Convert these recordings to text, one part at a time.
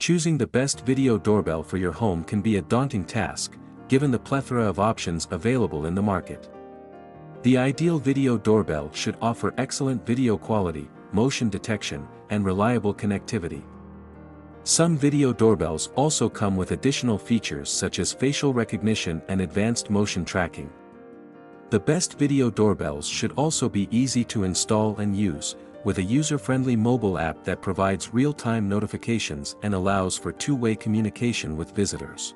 Choosing the best video doorbell for your home can be a daunting task, given the plethora of options available in the market. The ideal video doorbell should offer excellent video quality, motion detection, and reliable connectivity. Some video doorbells also come with additional features such as facial recognition and advanced motion tracking. The best video doorbells should also be easy to install and use, with a user-friendly mobile app that provides real-time notifications and allows for two-way communication with visitors.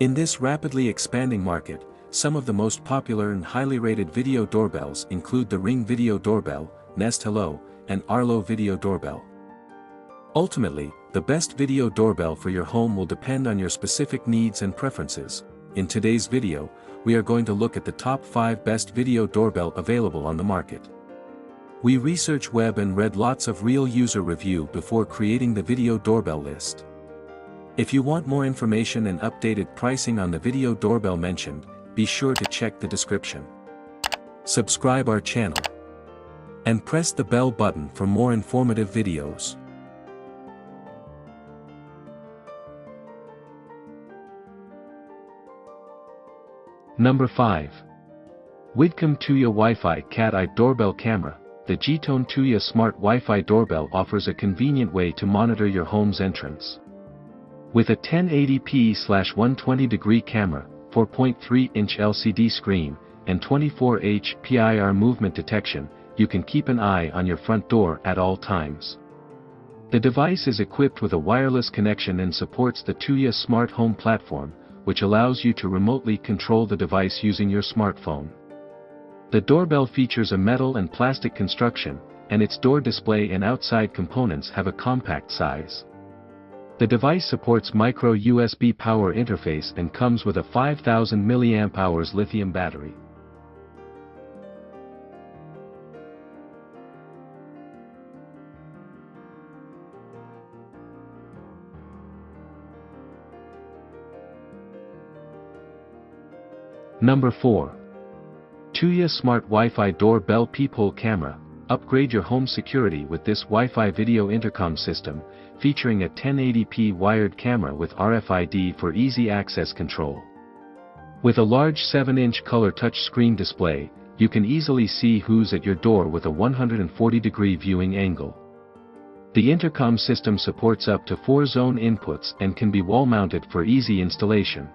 In this rapidly expanding market, some of the most popular and highly rated video doorbells include the Ring Video Doorbell, Nest Hello, and Arlo Video Doorbell. Ultimately, the best video doorbell for your home will depend on your specific needs and preferences. In today's video, we are going to look at the top 5 best video doorbell available on the market. We researched web and read lots of real user review before creating the video doorbell list. If you want more information and updated pricing on the video doorbell mentioned, be sure to check the description. Subscribe our channel. And press the bell button for more informative videos. Number 5. Jeatone Tuya Wi-Fi Cat Eye Doorbell Camera. The Jeatone Tuya Smart Wi-Fi Doorbell offers a convenient way to monitor your home's entrance. With a 1080p/120-degree camera, 4.3-inch LCD screen, and 24H PIR movement detection, you can keep an eye on your front door at all times. The device is equipped with a wireless connection and supports the Tuya Smart Home platform, which allows you to remotely control the device using your smartphone. The doorbell features a metal and plastic construction, and its door display and outside components have a compact size. The device supports micro USB power interface and comes with a 5000 mAh lithium battery. Number 4. Tuya Smart Wi-Fi Doorbell Peephole Camera. Upgrade your home security with this Wi-Fi video intercom system, featuring a 1080p wired camera with RFID for easy access control. With a large 7-inch color touchscreen display, you can easily see who's at your door with a 140-degree viewing angle. The intercom system supports up to 4 zone inputs and can be wall-mounted for easy installation.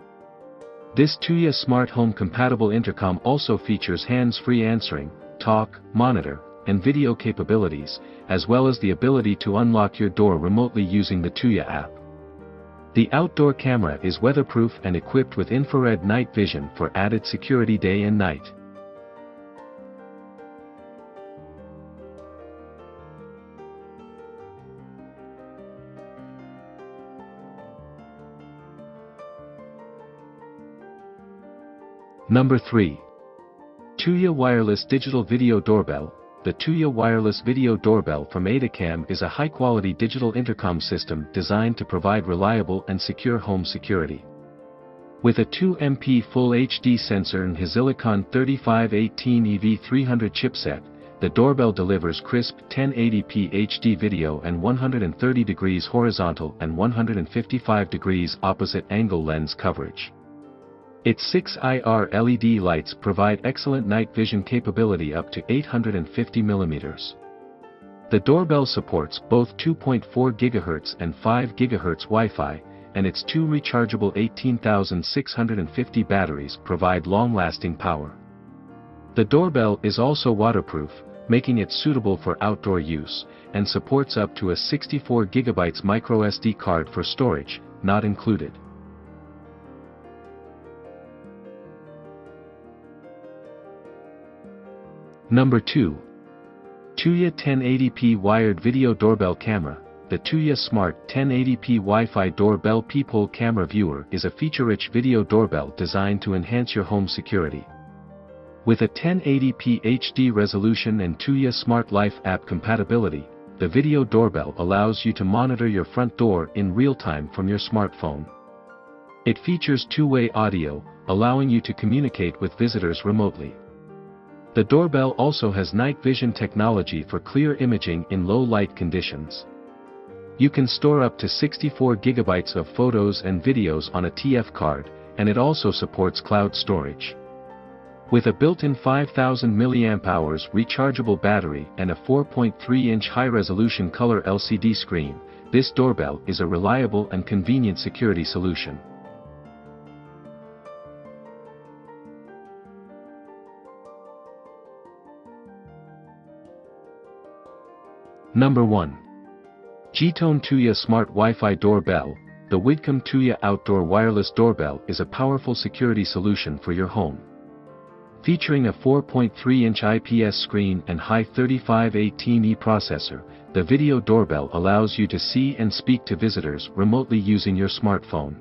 This Tuya Smart Home compatible intercom also features hands-free answering, talk, monitor, and video capabilities, as well as the ability to unlock your door remotely using the Tuya app. The outdoor camera is weatherproof and equipped with infrared night vision for added security day and night. Number 3. Tuya Wireless Digital Video Doorbell. The Tuya Wireless Video Doorbell from WSDCAM is a high-quality digital intercom system designed to provide reliable and secure home security. With a 2MP Full HD sensor and Silicon 3518 EV300 chipset, the doorbell delivers crisp 1080p HD video and 130 degrees horizontal and 155 degrees opposite angle lens coverage. Its 6 IR LED lights provide excellent night vision capability up to 850 mm. The doorbell supports both 2.4 GHz and 5 GHz Wi-Fi, and its 2 rechargeable 18,650 batteries provide long-lasting power. The doorbell is also waterproof, making it suitable for outdoor use, and supports up to a 64 GB microSD card for storage, not included. Number 2. Tuya 1080p Wired Video Doorbell Camera. The Tuya Smart 1080p Wi-Fi Doorbell Peephole Camera Viewer is a feature-rich video doorbell designed to enhance your home security. With a 1080p HD resolution and Tuya Smart Life app compatibility, the video doorbell allows you to monitor your front door in real time from your smartphone. It features two-way audio, allowing you to communicate with visitors remotely. The doorbell also has night vision technology for clear imaging in low light conditions. You can store up to 64 GB of photos and videos on a TF card, and it also supports cloud storage. With a built-in 5000 mAh rechargeable battery and a 4.3-inch high-resolution color LCD screen, this doorbell is a reliable and convenient security solution. Number 1. Jeatone Tuya Smart Wi-Fi Doorbell. The Jeatone Tuya Outdoor Wireless Doorbell is a powerful security solution for your home. Featuring a 4.3-inch IPS screen and high 3518E processor, the video doorbell allows you to see and speak to visitors remotely using your smartphone.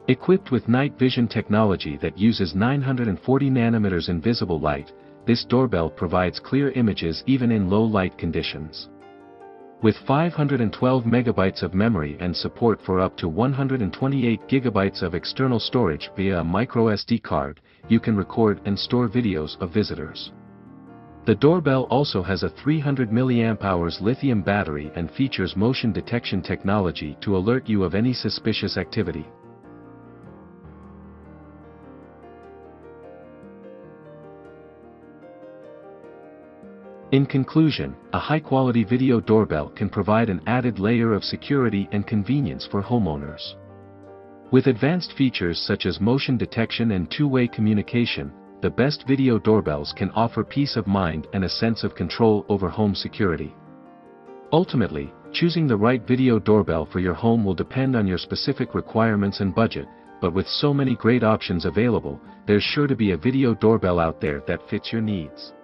Equipped with night vision technology that uses 940 nanometers invisible light, this doorbell provides clear images even in low light conditions. With 512 megabytes of memory and support for up to 128 gigabytes of external storage via a microSD card, you can record and store videos of visitors. The doorbell also has a 300 mAh lithium battery and features motion detection technology to alert you of any suspicious activity. In conclusion, a high-quality video doorbell can provide an added layer of security and convenience for homeowners. With advanced features such as motion detection and two-way communication, the best video doorbells can offer peace of mind and a sense of control over home security. Ultimately, choosing the right video doorbell for your home will depend on your specific requirements and budget, but with so many great options available, there's sure to be a video doorbell out there that fits your needs.